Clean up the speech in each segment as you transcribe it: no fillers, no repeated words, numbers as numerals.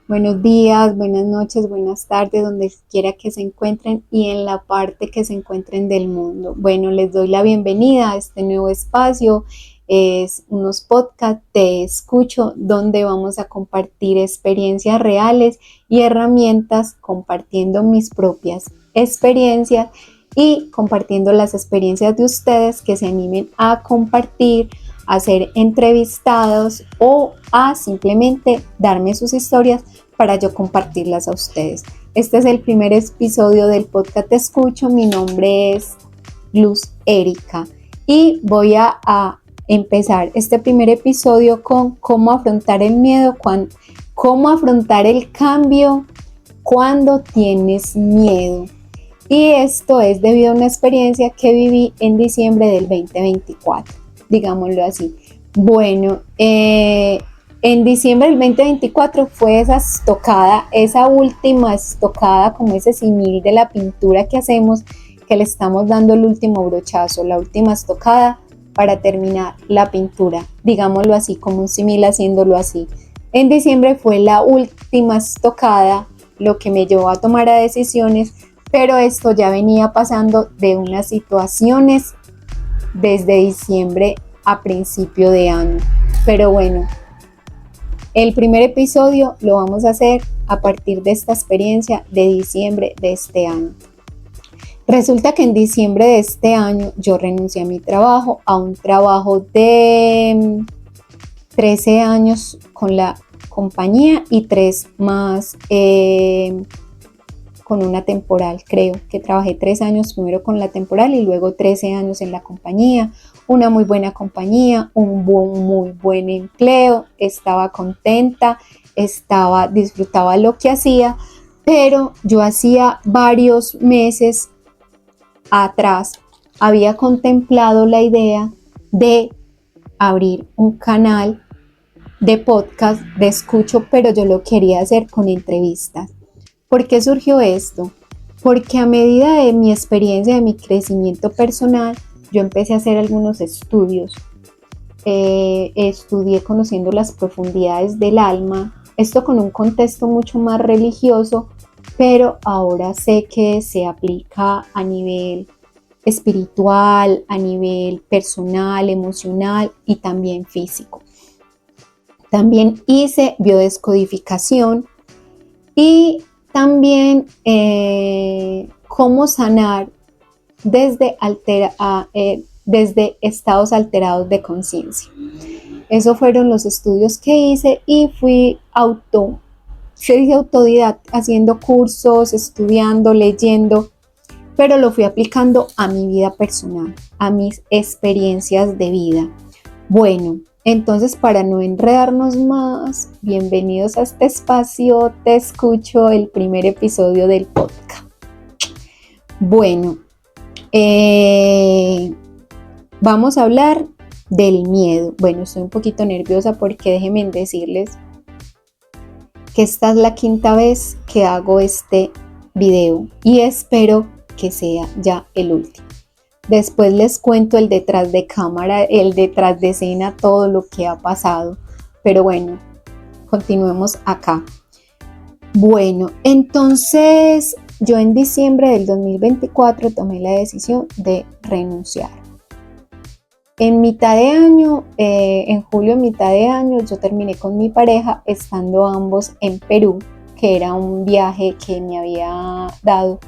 Buenos días, buenas noches, buenas tardes, donde quiera que se encuentren y en la parte que se encuentren del mundo. Bueno, les doy la bienvenida a este nuevo espacio. Es unos podcasts Te Escucho, donde vamos a compartir experiencias reales y herramientas, compartiendo mis propias experiencias y compartiendo las experiencias de ustedes que se animen a compartir, a ser entrevistados o a simplemente darme sus historias para yo compartirlas a ustedes. Este es el primer episodio del podcast Te Escucho. Mi nombre es Luz Erika y voy a empezar este primer episodio con cómo afrontar el miedo, cómo afrontar el cambio cuando tienes miedo. Y esto es debido a una experiencia que viví en diciembre del 2024, digámoslo así. Bueno, en diciembre del 2024 fue esa última estocada, como ese símil de la pintura que hacemos, que le estamos dando el último brochazo, la última estocada para terminar la pintura, digámoslo así, como un símil haciéndolo así. En diciembre fue la última estocada, lo que me llevó a tomar decisiones, pero esto ya venía pasando de unas situaciones desde diciembre a principio de año. Pero bueno, el primer episodio lo vamos a hacer a partir de esta experiencia de diciembre de este año. Resulta que en diciembre de este año yo renuncié a mi trabajo, a un trabajo de 13 años con la compañía y 3 más con una temporal. Creo que trabajé 3 años primero con la temporal y luego 13 años en la compañía. Una muy buena compañía, un muy buen empleo, estaba contenta, disfrutaba lo que hacía, pero yo hacía varios meses atrás había contemplado la idea de abrir un canal de podcast de escucho, pero yo lo quería hacer con entrevistas. ¿Por qué surgió esto? Porque a medida de mi experiencia, de mi crecimiento personal, yo empecé a hacer algunos estudios. Estudié conociendo las profundidades del alma, esto con un contexto mucho más religioso, pero ahora sé que se aplica a nivel espiritual, a nivel personal, emocional y también físico. También hice biodescodificación y también cómo sanar desde estados alterados de conciencia. Esos fueron los estudios que hice y fui autodidacta, haciendo cursos, estudiando, leyendo, pero lo fui aplicando a mi vida personal, a mis experiencias de vida. Bueno, entonces, para no enredarnos más, bienvenidos a este espacio. Te escucho, el primer episodio del podcast. Bueno, vamos a hablar del miedo. Bueno, estoy un poquito nerviosa porque déjenme decirles que esta es la 5ª vez que hago este video y espero que sea ya el último. Después les cuento el detrás de cámara, el detrás de escena, todo lo que ha pasado. Pero bueno, continuemos acá. Bueno, entonces yo en diciembre del 2024 tomé la decisión de renunciar. En mitad de año, en julio, mitad de año, yo terminé con mi pareja, estando ambos en Perú, que era un viaje que me había dado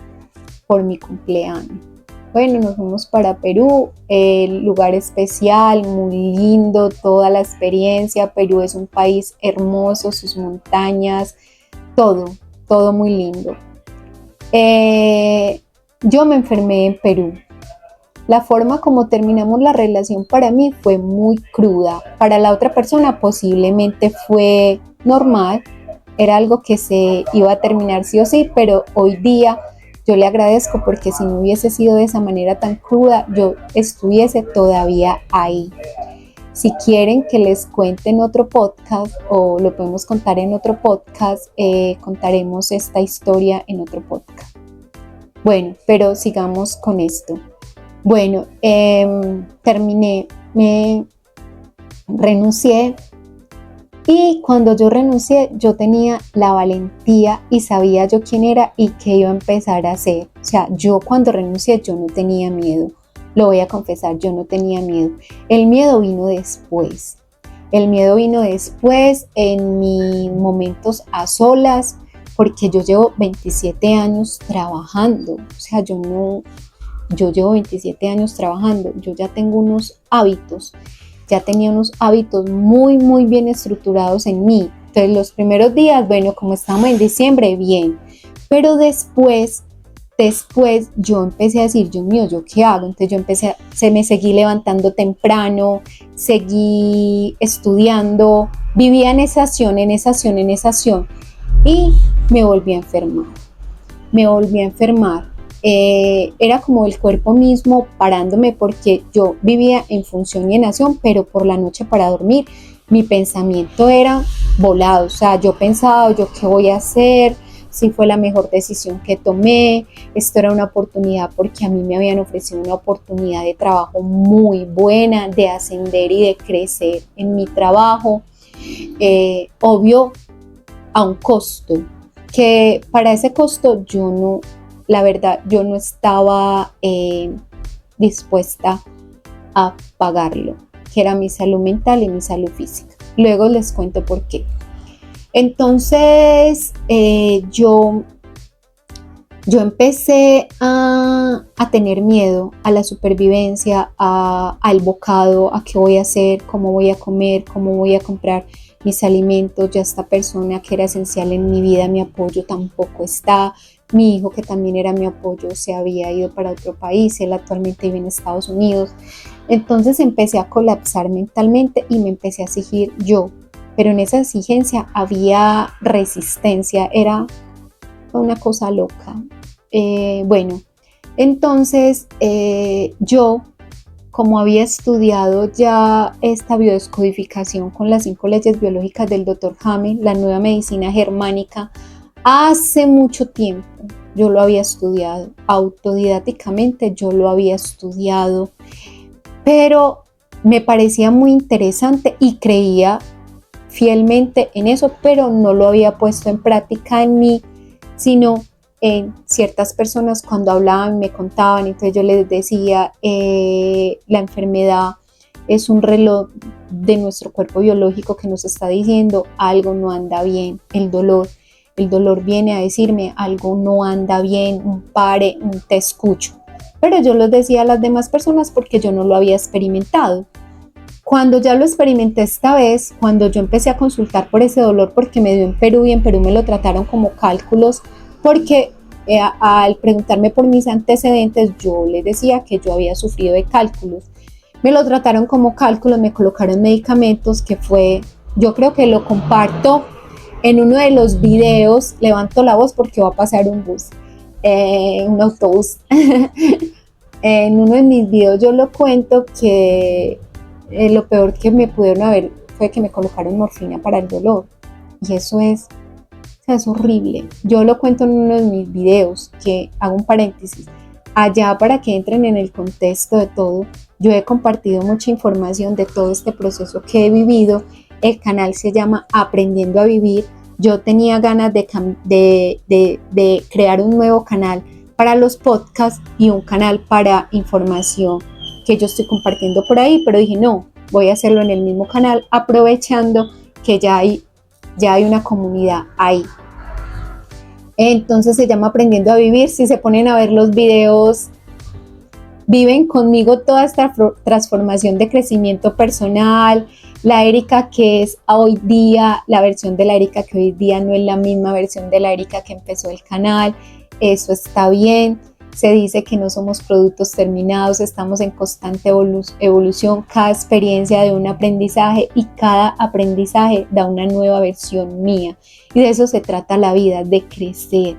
por mi cumpleaños. Bueno, nos fuimos para Perú, lugar especial, muy lindo, toda la experiencia. Perú es un país hermoso, sus montañas, todo muy lindo. Yo me enfermé en Perú. La forma como terminamos la relación para mí fue muy cruda. Para la otra persona posiblemente fue normal, era algo que se iba a terminar sí o sí, pero hoy día yo le agradezco porque si no hubiese sido de esa manera tan cruda, yo estuviese todavía ahí. Si quieren que les cuente en otro podcast o lo podemos contar en otro podcast, contaremos esta historia en otro podcast. Bueno, pero sigamos con esto. Bueno, terminé, me renuncié Y cuando yo renuncié, yo tenía la valentía y sabía yo quién era y qué iba a empezar a hacer. O sea, yo cuando renuncié, yo no tenía miedo. Lo voy a confesar, yo no tenía miedo. El miedo vino después. El miedo vino después en mis momentos a solas, porque yo llevo 27 años trabajando. O sea, yo llevo 27 años trabajando. Yo ya tengo unos hábitos. Ya tenía unos hábitos muy, muy bien estructurados en mí. Entonces, los primeros días, bueno, como estamos en diciembre, bien. Pero después yo empecé a decir, Dios mío, ¿yo qué hago? Entonces me seguí levantando temprano, seguí estudiando, vivía en esa acción y me volví a enfermar. Era como el cuerpo mismo parándome porque yo vivía en función y en acción, pero por la noche para dormir mi pensamiento era volado. O sea, yo pensaba, ¿yo qué voy a hacer? Si fue la mejor decisión que tomé, esto era una oportunidad porque a mí me habían ofrecido una oportunidad de trabajo muy buena, de ascender y de crecer en mi trabajo, obvio a un costo, que para ese costo la verdad, yo no estaba dispuesta a pagarlo, que era mi salud mental y mi salud física. Luego les cuento por qué. Entonces, yo empecé a tener miedo a la supervivencia, al bocado, a qué voy a hacer, cómo voy a comer, cómo voy a comprar mis alimentos. Ya esta persona que era esencial en mi vida, mi apoyo tampoco está. Mi hijo, que también era mi apoyo, se había ido para otro país, él actualmente vive en Estados Unidos. Entonces empecé a colapsar mentalmente y me empecé a exigir yo. Pero en esa exigencia había resistencia, era una cosa loca. Bueno, entonces yo, como había estudiado ya esta biodescodificación con las 5 leyes biológicas del Dr. Hammel, la nueva medicina germánica, hace mucho tiempo yo lo había estudiado, autodidácticamente yo lo había estudiado, pero me parecía muy interesante y creía fielmente en eso, pero no lo había puesto en práctica en mí, sino en ciertas personas cuando hablaban, me contaban. Entonces yo les decía, la enfermedad es un reloj de nuestro cuerpo biológico que nos está diciendo algo no anda bien. El dolor viene a decirme algo no anda bien, un pare, un te escucho. Pero yo los decía a las demás personas porque yo no lo había experimentado. Cuando ya lo experimenté esta vez, cuando yo empecé a consultar por ese dolor, porque me dio en Perú y en Perú me lo trataron como cálculos, porque al preguntarme por mis antecedentes, yo les decía que yo había sufrido de cálculos. Me lo trataron como cálculos, me colocaron medicamentos, que fue, yo creo que lo comparto en uno de los videos, levanto la voz porque va a pasar un bus, un autobús. En uno de mis videos yo lo cuento que lo peor que me pudieron haber fue que me colocaron morfina para el dolor. Y eso es horrible. Yo lo cuento en uno de mis videos, que hago un paréntesis. Allá, para que entren en el contexto de todo, yo he compartido mucha información de todo este proceso que he vivido. El canal se llama Aprendiendo a Vivir. Yo tenía ganas de crear un nuevo canal para los podcasts y un canal para información que yo estoy compartiendo por ahí, pero dije no, voy a hacerlo en el mismo canal, aprovechando que ya hay una comunidad ahí. Entonces se llama Aprendiendo a Vivir. Si se ponen a ver los videos, viven conmigo toda esta transformación de crecimiento personal. La Erika que es hoy día, la versión de la Erika que hoy día no es la misma versión de la Erika que empezó el canal. Eso está bien. Se dice que no somos productos terminados, estamos en constante evolución. Cada experiencia de un aprendizaje y cada aprendizaje da una nueva versión mía. Y de eso se trata la vida, de crecer,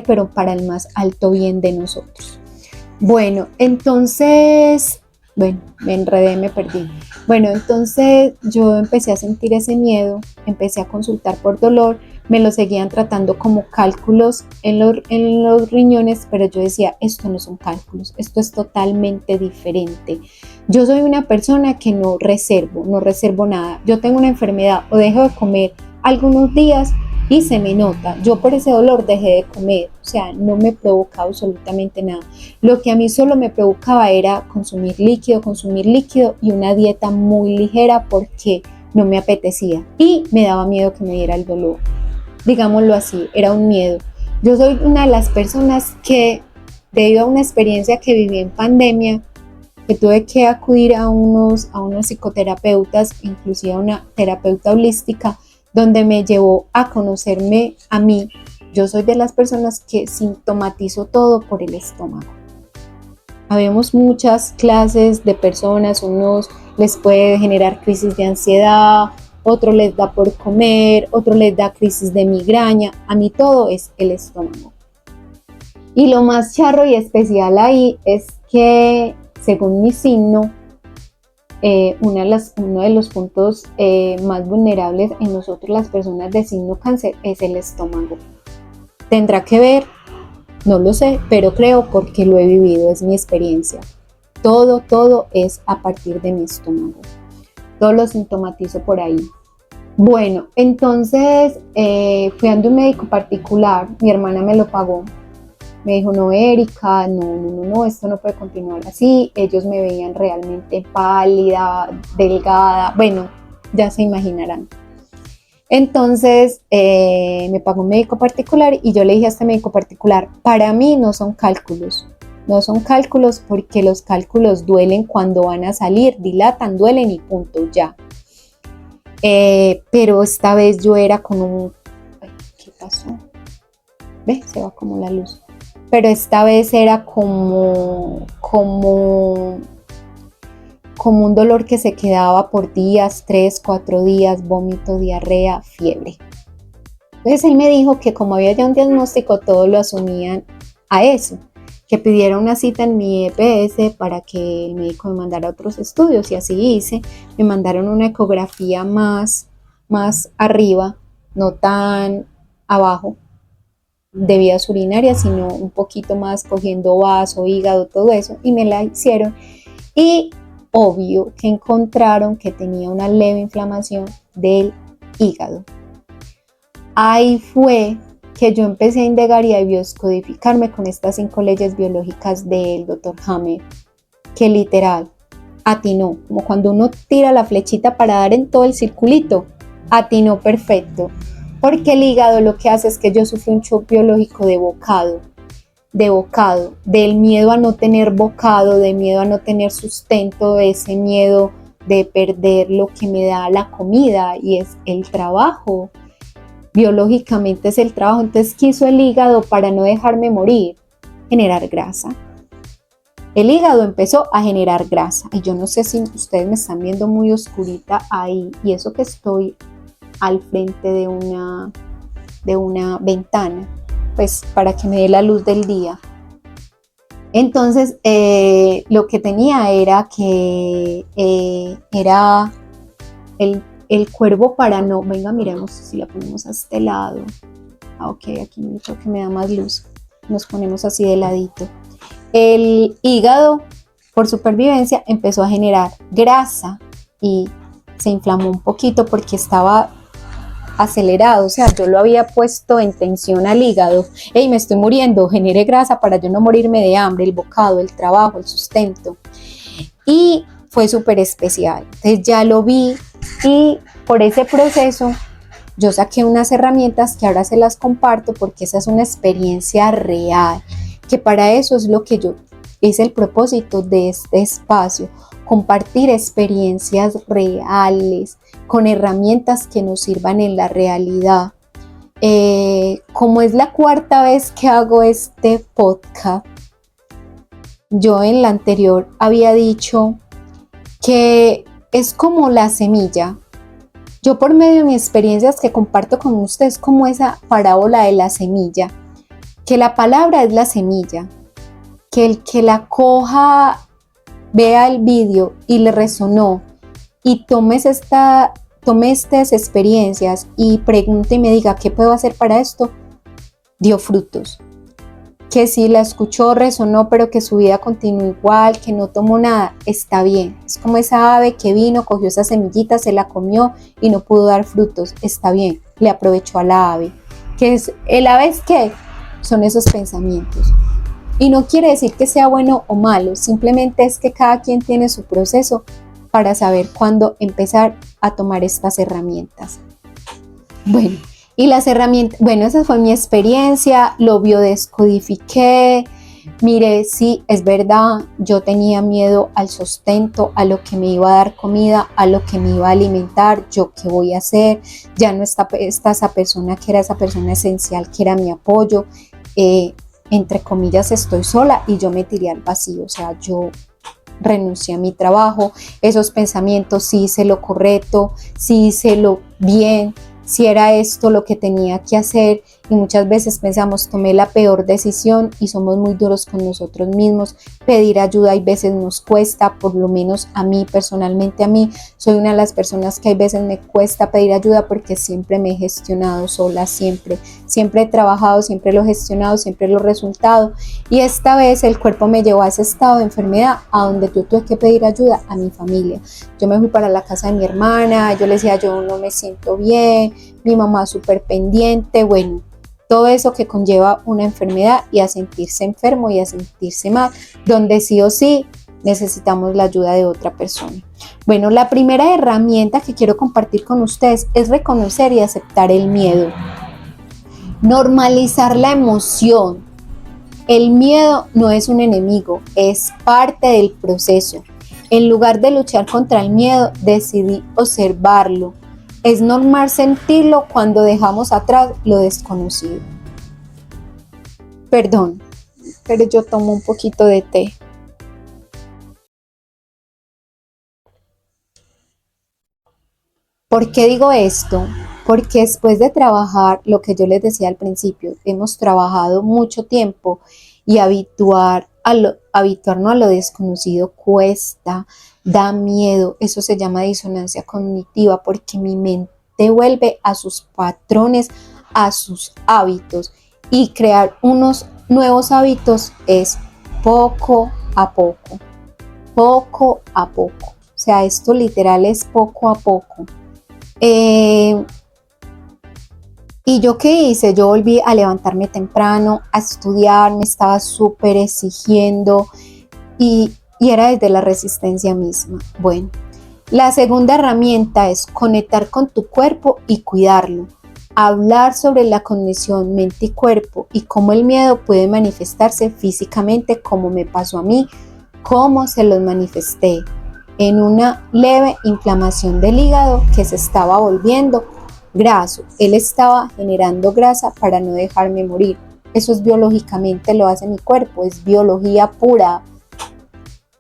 pero para el más alto bien de nosotros. Bueno, entonces, me enredé, me perdí. Bueno, entonces yo empecé a sentir ese miedo, empecé a consultar por dolor, me lo seguían tratando como cálculos en los riñones, pero yo decía, esto no son cálculos, esto es totalmente diferente. Yo soy una persona que no reservo nada. Yo tengo una enfermedad o dejo de comer algunos días y se me nota. Yo por ese dolor dejé de comer, o sea, no me provocaba absolutamente nada. Lo que a mí solo me provocaba era consumir líquido y una dieta muy ligera porque no me apetecía y me daba miedo que me diera el dolor. Digámoslo así, era un miedo. Yo soy una de las personas que, debido a una experiencia que viví en pandemia, que tuve que acudir a unos psicoterapeutas, inclusive a una terapeuta holística, donde me llevó a conocerme a mí. Yo soy de las personas que sintomatizo todo por el estómago. Habemos muchas clases de personas, unos les puede generar crisis de ansiedad, otros les da por comer, otros les da crisis de migraña. A mí todo es el estómago. Y lo más charro y especial ahí es que, según mi signo, uno de los puntos más vulnerables en nosotros las personas de signo cáncer es el estómago. ¿Tendrá que ver? No lo sé, pero creo porque lo he vivido, es mi experiencia. Todo es a partir de mi estómago. Todo lo sintomatizo por ahí. Bueno, entonces fui a un médico particular, mi hermana me lo pagó. Me dijo, no, Erika, no, esto no puede continuar así. Ellos me veían realmente pálida, delgada, bueno, ya se imaginarán. Entonces me pagó un médico particular y yo le dije a este médico particular, para mí no son cálculos porque los cálculos duelen cuando van a salir, dilatan, duelen y punto, ya. Pero esta vez yo era con un... Ay, ¿qué pasó? ¿Ve? Se va como la luz. Pero esta vez era como un dolor que se quedaba por días, 3, 4 días, vómito, diarrea, fiebre. Entonces él me dijo que como había ya un diagnóstico, todo lo asumían a eso, que pidiera una cita en mi EPS para que el médico me mandara otros estudios, y así hice. Me mandaron una ecografía más arriba, no tan abajo, de vías urinarias, sino un poquito más cogiendo vaso, hígado, todo eso, y me la hicieron. Y obvio que encontraron que tenía una leve inflamación del hígado. Ahí fue que yo empecé a indagar y a bioscodificarme con estas 5 leyes biológicas del Dr. Hammer, que literal atinó, como cuando uno tira la flechita para dar en todo el circulito, atinó perfecto, porque el hígado lo que hace es que yo sufrí un shock biológico de bocado, del miedo a no tener bocado, de miedo a no tener sustento, de ese miedo de perder lo que me da la comida, y es el trabajo. Biológicamente es el trabajo. Entonces, ¿qué hizo el hígado para no dejarme morir? Generar grasa. El hígado empezó a generar grasa, y yo no sé si ustedes me están viendo muy oscurita ahí, y eso que estoy al frente de una ventana, pues para que me dé la luz del día. Entonces lo que tenía era que era el cuervo para no, venga, miremos si la ponemos a este lado. Ok, aquí me dicho que me da más luz, nos ponemos así de ladito. El hígado, por supervivencia, empezó a generar grasa y se inflamó un poquito porque estaba acelerado, o sea, yo lo había puesto en tensión al hígado. Hey, me estoy muriendo, genere grasa para yo no morirme de hambre, el bocado, el trabajo, el sustento. Y fue súper especial. Entonces ya lo vi, y por ese proceso yo saqué unas herramientas que ahora se las comparto, porque esa es una experiencia real, que para eso es lo que es el propósito de este espacio, compartir experiencias reales con herramientas que nos sirvan en la realidad. Como es la 4ª vez que hago este podcast, yo en la anterior había dicho que es como la semilla. Yo, por medio de mis experiencias que comparto con ustedes, como esa parábola de la semilla, que la palabra es la semilla, que el que la coja, vea el vídeo y le resonó y tome estas experiencias y pregunte y me diga qué puedo hacer para esto, dio frutos. Que si la escuchó, resonó, pero que su vida continuó igual, que no tomó nada, está bien. Es como esa ave que vino, cogió esa semillita, se la comió y no pudo dar frutos, está bien, le aprovechó a la ave. ¿El ave es qué? Son esos pensamientos. Y no quiere decir que sea bueno o malo, simplemente es que cada quien tiene su proceso para saber cuándo empezar a tomar estas herramientas. Bueno, y las herramientas, bueno, esa fue mi experiencia, lo biodescodifiqué, miré si es verdad, yo tenía miedo al sustento, a lo que me iba a dar comida, a lo que me iba a alimentar, yo qué voy a hacer, ya no está esa persona que era esa persona esencial, que era mi apoyo, entre comillas estoy sola y yo me tiré al vacío, o sea, yo renuncié a mi trabajo, esos pensamientos, si hice lo correcto, si hice lo bien, si era esto lo que tenía que hacer, y muchas veces pensamos tomé la peor decisión y somos muy duros con nosotros mismos. Pedir ayuda hay veces nos cuesta, por lo menos a mí personalmente, a mí soy una de las personas que hay veces me cuesta pedir ayuda porque siempre me he gestionado sola, siempre he trabajado, siempre lo he gestionado, siempre lo he resultado, y esta vez el cuerpo me llevó a ese estado de enfermedad a donde yo tuve que pedir ayuda a mi familia. Yo me fui para la casa de mi hermana, yo le decía yo no me siento bien, mi mamá súper pendiente, bueno, todo eso que conlleva una enfermedad y a sentirse enfermo y a sentirse mal, donde sí o sí necesitamos la ayuda de otra persona. Bueno, la primera herramienta que quiero compartir con ustedes es reconocer y aceptar el miedo. Normalizar la emoción. El miedo no es un enemigo, es parte del proceso. En lugar de luchar contra el miedo, decidí observarlo. Es normal sentirlo cuando dejamos atrás lo desconocido. Perdón, pero yo tomo un poquito de té. ¿Por qué digo esto? Porque después de trabajar, lo que yo les decía al principio, hemos trabajado mucho tiempo y habituarnos a lo desconocido cuesta, da miedo. Eso se llama disonancia cognitiva porque mi mente vuelve a sus patrones, a sus hábitos, y crear unos nuevos hábitos es poco a poco, poco a poco. O sea, esto literal es poco a poco. ¿Y yo qué hice? Yo volví a levantarme temprano, a estudiar, me estaba súper exigiendo y era desde la resistencia misma. Bueno, la segunda herramienta es conectar con tu cuerpo y cuidarlo. Hablar sobre la conexión mente y cuerpo y cómo el miedo puede manifestarse físicamente, como me pasó a mí, cómo se los manifesté en una leve inflamación del hígado que se estaba volviendo graso. Él estaba generando grasa para no dejarme morir. Eso es biológicamente, lo hace mi cuerpo, es biología pura.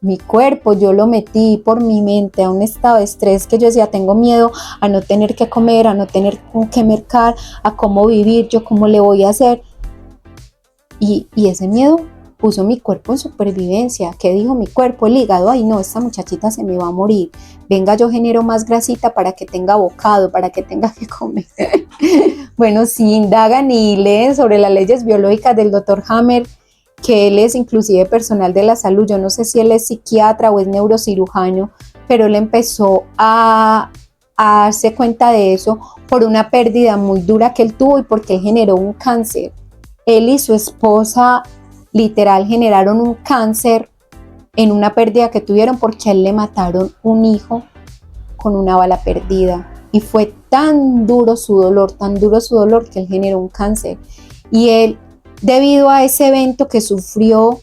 Mi cuerpo yo lo metí por mi mente a un estado de estrés que yo decía, tengo miedo a no tener que comer, a no tener que mercar, a cómo vivir, yo cómo le voy a hacer. Y ese miedo puso mi cuerpo en supervivencia. ¿Qué dijo mi cuerpo? El hígado, ay no, esta muchachita se me va a morir. Venga, yo genero más grasita para que tenga bocado, para que tenga que comer. Bueno, si indagan y leen sobre las leyes biológicas del Dr. Hammer, que él es inclusive personal de la salud, yo no sé si él es psiquiatra o es neurocirujano, pero él empezó a darse cuenta de eso por una pérdida muy dura que él tuvo y porque él generó un cáncer. Él y su esposa literal generaron un cáncer en una pérdida que tuvieron porque a él le mataron un hijo con una bala perdida. Y fue tan duro su dolor que él generó un cáncer. Y él, debido a ese evento que sufrió,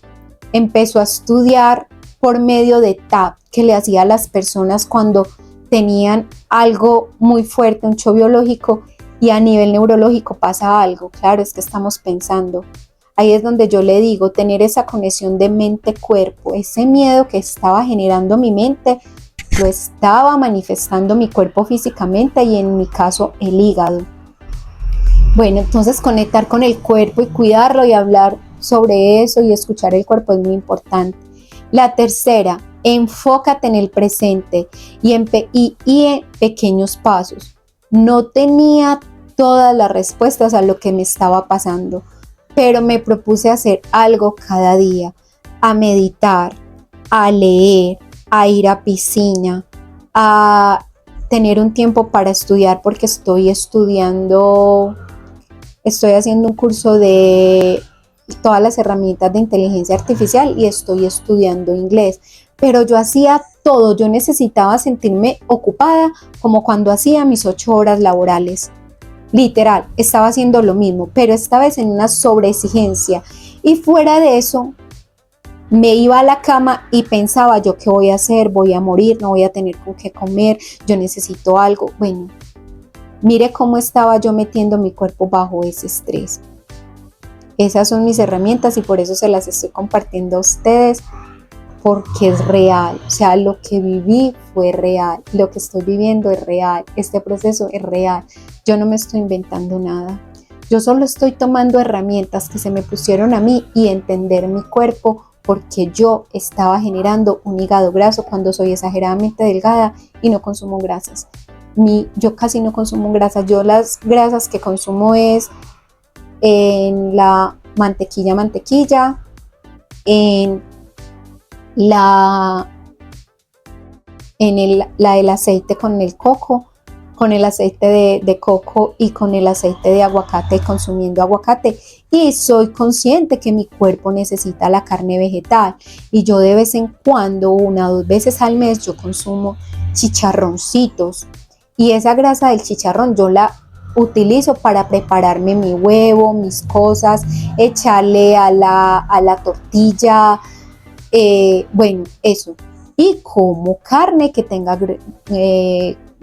empezó a estudiar por medio de TAP que le hacía a las personas cuando tenían algo muy fuerte, un shock biológico, y a nivel neurológico pasa algo. Claro, es que estamos pensando. Ahí es donde yo le digo, tener esa conexión de mente-cuerpo, ese miedo que estaba generando mi mente, lo estaba manifestando mi cuerpo físicamente y en mi caso el hígado. Bueno, entonces conectar con el cuerpo y cuidarlo y hablar sobre eso y escuchar el cuerpo es muy importante. La tercera, enfócate en el presente y en pequeños pasos. No tenía todas las respuestas a lo que me estaba pasando, pero me propuse hacer algo cada día, a meditar, a leer, a ir a piscina, a tener un tiempo para estudiar, porque estoy haciendo un curso de todas las herramientas de inteligencia artificial y estoy estudiando inglés, pero yo hacía todo, yo necesitaba sentirme ocupada como cuando hacía mis 8 horas laborales. Literal, estaba haciendo lo mismo, pero esta vez en una sobreexigencia, y fuera de eso me iba a la cama y pensaba, yo qué voy a hacer, voy a morir, no voy a tener con qué comer, yo necesito algo. Bueno, mire cómo estaba yo metiendo mi cuerpo bajo ese estrés. Esas son mis herramientas y por eso se las estoy compartiendo a ustedes, porque es real. O sea, lo que viví fue real, lo que estoy viviendo es real, este proceso es real. Yo no me estoy inventando nada. Yo solo estoy tomando herramientas que se me pusieron a mí y entender mi cuerpo, porque yo estaba generando un hígado graso cuando soy exageradamente delgada y no consumo grasas. Yo casi no consumo grasas. Yo las grasas que consumo es en la mantequilla, en el aceite con el coco, con el aceite de coco y con el aceite de aguacate, consumiendo aguacate. Y soy consciente que mi cuerpo necesita la carne vegetal y yo de vez en cuando, 1 o 2 veces al mes, yo consumo chicharroncitos, y esa grasa del chicharrón yo la utilizo para prepararme mi huevo, mis cosas, echarle a la tortilla, bueno, eso. Y como carne que tenga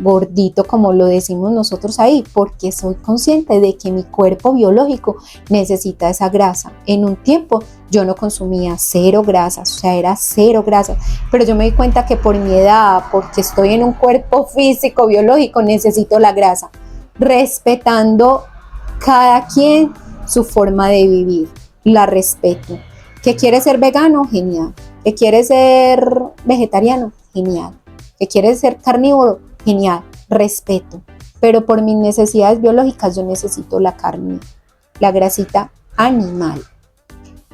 gordito, como lo decimos nosotros ahí, porque soy consciente de que mi cuerpo biológico necesita esa grasa. En un tiempo yo no consumía 0 grasas, o sea, era 0 grasas, pero yo me di cuenta que por mi edad, porque estoy en un cuerpo físico, biológico, necesito la grasa, respetando cada quien su forma de vivir, la respeto. ¿Que quiere ser vegano? Genial. ¿Que quiere ser vegetariano? Genial. ¿Que quiere ser carnívoro? Genial, respeto. Pero por mis necesidades biológicas yo necesito la carne, la grasita animal.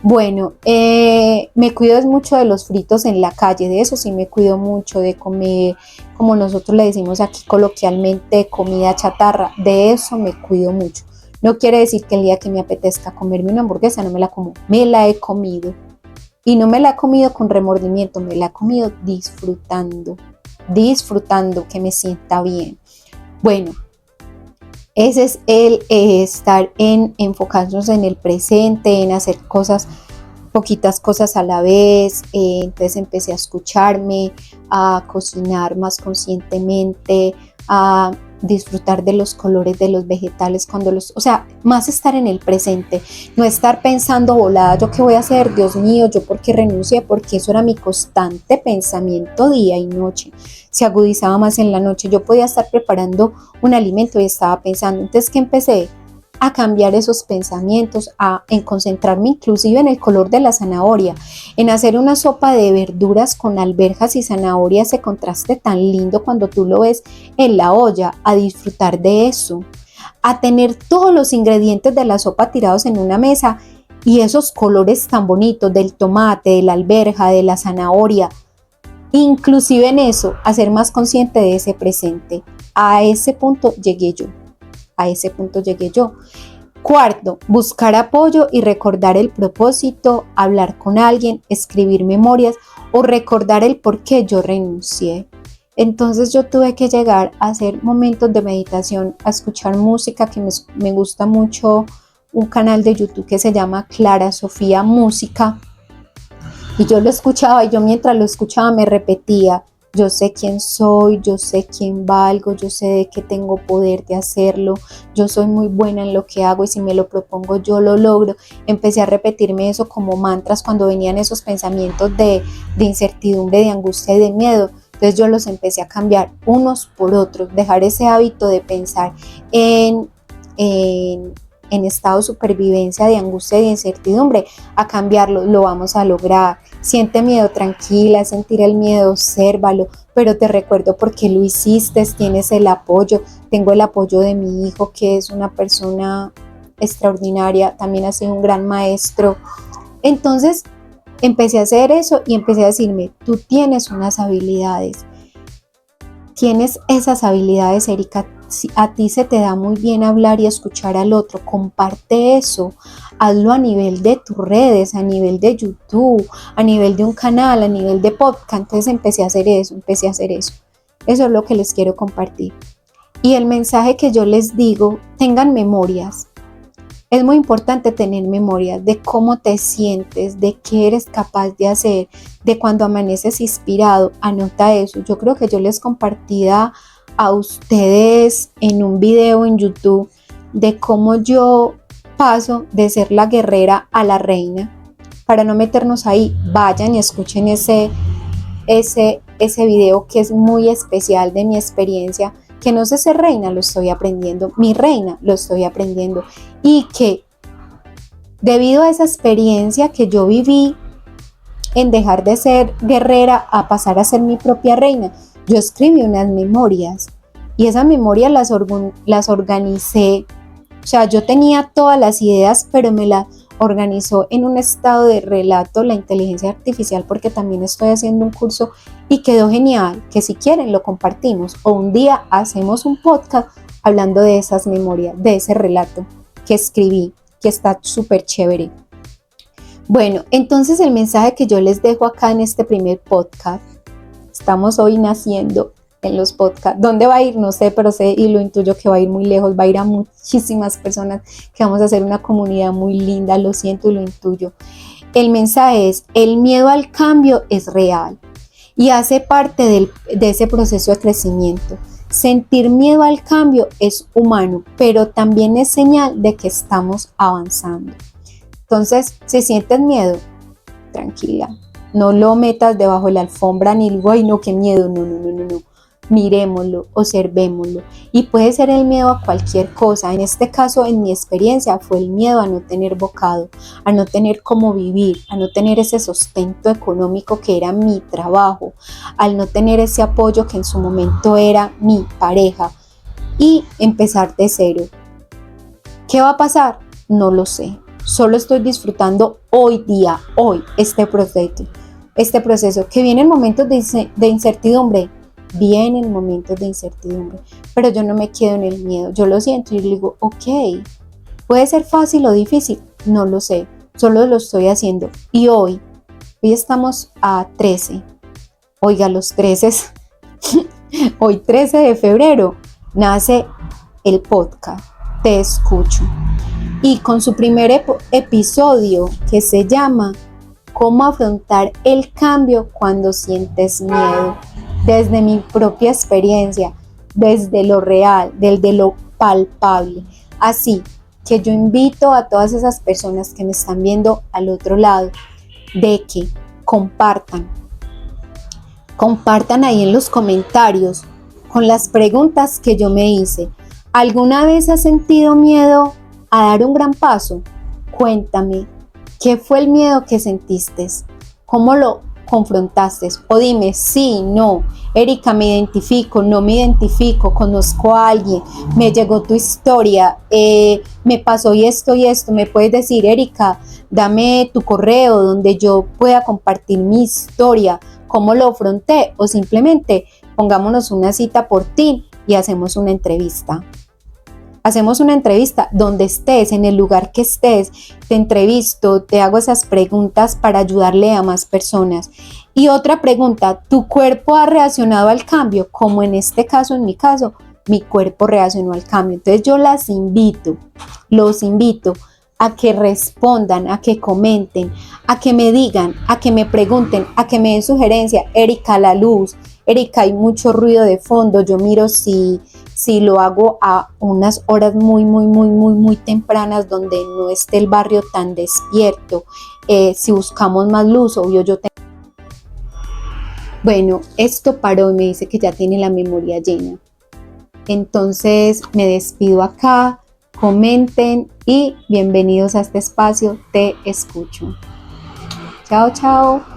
Bueno, me cuido mucho de los fritos en la calle, de eso sí me cuido mucho, de comer, como nosotros le decimos aquí coloquialmente, comida chatarra, de eso me cuido mucho. No quiere decir que el día que me apetezca comerme una hamburguesa no me la como, me la he comido. Y no me la he comido con remordimiento, me la he comido disfrutando que me sienta bien. Bueno, ese es el estar enfocarnos en el presente, en hacer poquitas cosas a la vez. Entonces empecé a escucharme, a cocinar más conscientemente, a disfrutar de los colores de los vegetales o sea, más estar en el presente, no estar pensando volada, yo qué voy a hacer, Dios mío, yo por qué renuncié, porque eso era mi constante pensamiento día y noche, se agudizaba más en la noche. Yo podía estar preparando un alimento y estaba pensando. Entonces, ¿qué empecé? A cambiar esos pensamientos, en concentrarme inclusive en el color de la zanahoria, en hacer una sopa de verduras con alberjas y zanahoria, ese contraste tan lindo cuando tú lo ves en la olla, a disfrutar de eso, a tener todos los ingredientes de la sopa tirados en una mesa y esos colores tan bonitos del tomate, de la alberja, de la zanahoria, inclusive en eso, a ser más consciente de ese presente. A ese punto llegué yo. Cuarto, buscar apoyo y recordar el propósito, hablar con alguien, escribir memorias o recordar el por qué yo renuncié. Entonces yo tuve que llegar a hacer momentos de meditación, a escuchar música, que me gusta mucho un canal de YouTube que se llama Clara Sofía Música, y yo lo escuchaba y yo mientras lo escuchaba me repetía: yo sé quién soy, yo sé quién valgo, yo sé de que tengo poder de hacerlo, yo soy muy buena en lo que hago y si me lo propongo yo lo logro. Empecé a repetirme eso como mantras cuando venían esos pensamientos de incertidumbre, de angustia y de miedo. Entonces yo los empecé a cambiar unos por otros, dejar ese hábito de pensar en en estado de supervivencia, de angustia y de incertidumbre, a cambiarlo, lo vamos a lograr. Siente miedo, tranquila, sentir el miedo, obsérvalo, pero te recuerdo por qué lo hiciste, tienes el apoyo, tengo el apoyo de mi hijo, que es una persona extraordinaria, también ha sido un gran maestro. Entonces empecé a hacer eso y empecé a decirme, tú tienes unas habilidades, tienes esas habilidades, Erika, si a ti se te da muy bien hablar y escuchar al otro, comparte eso, hazlo a nivel de tus redes, a nivel de YouTube, a nivel de un canal, a nivel de podcast. Entonces empecé a hacer eso. Eso es lo que les quiero compartir. Y el mensaje que yo les digo, tengan memorias. Es muy importante tener memorias de cómo te sientes, de qué eres capaz de hacer, de cuando amaneces inspirado, anota eso. Yo creo que yo les compartía a ustedes en un video en YouTube de cómo yo paso de ser la guerrera a la reina. Para no meternos ahí, vayan y escuchen ese video que es muy especial de mi experiencia, que no sé ser reina, lo estoy aprendiendo, mi reina lo estoy aprendiendo, y que debido a esa experiencia que yo viví en dejar de ser guerrera a pasar a ser mi propia reina, yo escribí unas memorias y esas memorias las organicé. O sea, yo tenía todas las ideas, pero me las organizó en un estado de relato la inteligencia artificial, porque también estoy haciendo un curso y quedó genial, que si quieren lo compartimos o un día hacemos un podcast hablando de esas memorias, de ese relato que escribí, que está súper chévere. Bueno, entonces el mensaje que yo les dejo acá en este primer podcast, estamos hoy naciendo en los podcasts. ¿Dónde va a ir? No sé, pero sé y lo intuyo que va a ir muy lejos, va a ir a muchísimas personas, que vamos a hacer una comunidad muy linda, lo siento y lo intuyo. El mensaje es, el miedo al cambio es real y hace parte de ese proceso de crecimiento. Sentir miedo al cambio es humano, pero también es señal de que estamos avanzando. Entonces, si sientes miedo, tranquila, no lo metas debajo de la alfombra ni digo, ay no, qué miedo, no. Miremoslo, observémoslo, y puede ser el miedo a cualquier cosa. En este caso, en mi experiencia, fue el miedo a no tener bocado, a no tener cómo vivir, a no tener ese sustento económico que era mi trabajo, al no tener ese apoyo que en su momento era mi pareja, y empezar de cero. ¿Qué va a pasar? No lo sé, solo estoy disfrutando hoy, este proceso, que vienen momentos de incertidumbre. Vienen momentos de incertidumbre, pero yo no me quedo en el miedo, yo lo siento y digo, ok, puede ser fácil o difícil, no lo sé, solo lo estoy haciendo. Y hoy estamos a 13, oiga, los 13, hoy 13 de febrero nace el podcast, Te Escucho, y con su primer episodio que se llama ¿Cómo afrontar el cambio cuando sientes miedo? Desde mi propia experiencia, desde lo real, desde lo palpable. Así que yo invito a todas esas personas que me están viendo al otro lado, de que compartan ahí en los comentarios con las preguntas que yo me hice. ¿Alguna vez has sentido miedo a dar un gran paso? Cuéntame, ¿qué fue el miedo que sentiste? ¿Cómo lo confrontaste? O dime, sí, no, Erika, me identifico, no me identifico, conozco a alguien, me llegó tu historia, me pasó y esto, me puedes decir, Erika, dame tu correo donde yo pueda compartir mi historia, cómo lo afronté, o simplemente pongámonos una cita por ti y hacemos una entrevista. Hacemos una entrevista donde estés, en el lugar que estés, te entrevisto, te hago esas preguntas para ayudarle a más personas. Y otra pregunta, ¿tu cuerpo ha reaccionado al cambio? Como en este caso, en mi caso, mi cuerpo reaccionó al cambio. Entonces yo los invito a que respondan, a que comenten, a que me digan, a que me pregunten, a que me den sugerencia. Erika, la luz, Erika, hay mucho ruido de fondo, yo miro si lo hago a unas horas muy tempranas donde no esté el barrio tan despierto, si buscamos más luz, obvio yo tengo. Bueno, esto paró y me dice que ya tiene la memoria llena. Entonces me despido acá, comenten y bienvenidos a este espacio Te Escucho. Chao, chao.